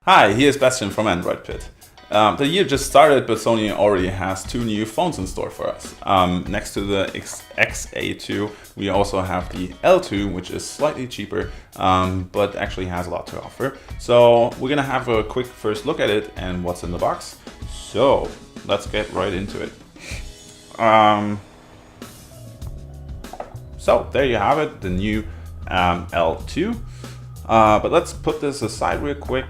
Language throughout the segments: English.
Hi, here's Bastian from AndroidPIT. The year just started, but Sony already has 2 new phones in store for us. Next to the XA2, we also have the L2, which is slightly cheaper, but actually has a lot to offer. So we're gonna have a quick first look at it and what's in the box. So let's get right into it. So there you have it, the new L2. But let's put this aside real quick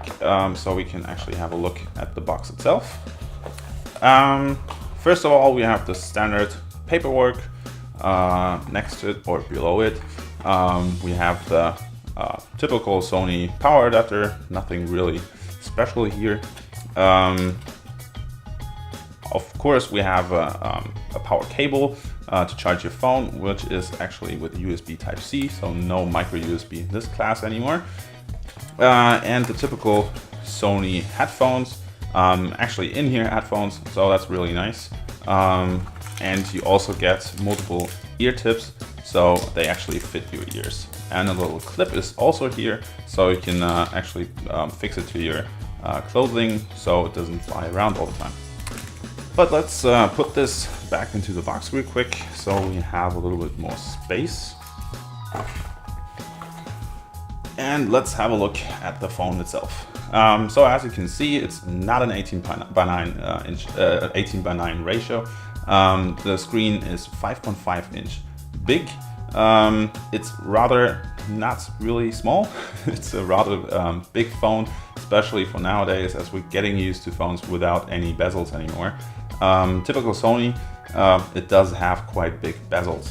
so we can actually have a look at the box itself. First of all, we have the standard paperwork next to it or below it. We have the typical Sony power adapter, nothing really special here. Of course, we have a power cable to charge your phone, which is actually with USB Type-C, so no micro USB in this class anymore. And the typical Sony headphones, actually in-ear headphones, so that's really nice. And you also get multiple ear tips, so they actually fit your ears. And a little clip is also here, so you can actually fix it to your clothing, so it doesn't fly around all the time. But let's put this back into the box real quick so we have a little bit more space. And let's have a look at the phone itself. So as you can see, it's not an 18 by 9 ratio. The screen is 5.5 inch big. It's rather not really small. It's a rather big phone, especially for nowadays, as we're getting used to phones without any bezels anymore. Typical Sony, it does have quite big bezels.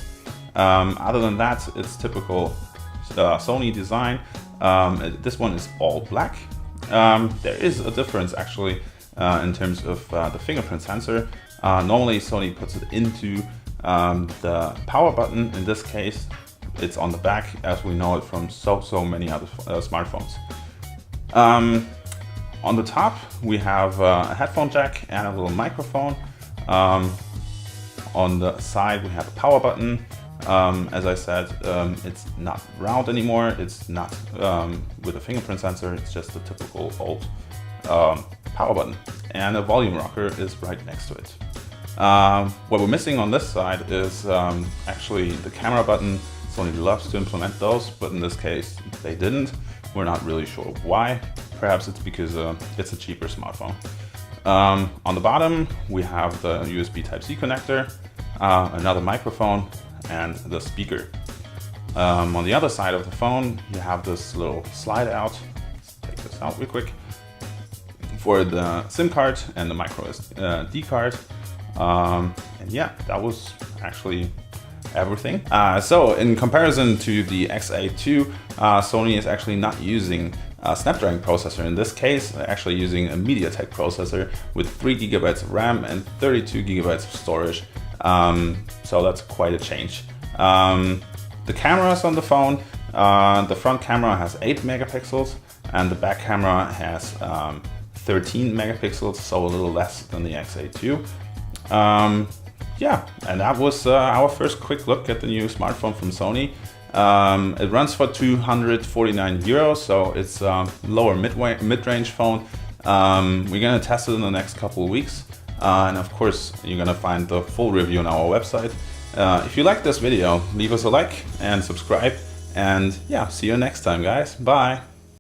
Other than that, it's typical Sony design. This one is all black. There is a difference actually in terms of the fingerprint sensor. Normally Sony puts it into the power button. In this case, it's on the back, as we know it from so many other smartphones. On the top, we have a headphone jack and a little microphone. On the side, we have a power button. As I said, it's not round anymore. It's not with a fingerprint sensor. It's just a typical old power button. And a volume rocker is right next to it. What we're missing on this side is actually the camera button. Sony loves to implement those, but in this case, they didn't. We're not really sure why. Perhaps it's because it's a cheaper smartphone. On the bottom, we have the USB Type-C connector, another microphone, and the speaker. On the other side of the phone, you have this little slide out. Let's take this out real quick. For the SIM card and the micro SD card. And yeah, that was actually everything. So in comparison to the XA2, Sony is actually not using a Snapdragon processor. In this case, they're actually using a MediaTek processor with 3 GB of RAM and 32 GB of storage. So that's quite a change. The cameras on the phone, the front camera has 8 megapixels and the back camera has 13 megapixels, so a little less than the XA2. Yeah, and that was our first quick look at the new smartphone from Sony. It runs for 249 euros, so it's a lower mid-range phone. We're gonna test it in the next couple of weeks. And of course, you're gonna find the full review on our website. If you like this video, leave us a like and subscribe. And yeah, see you next time, guys. Bye.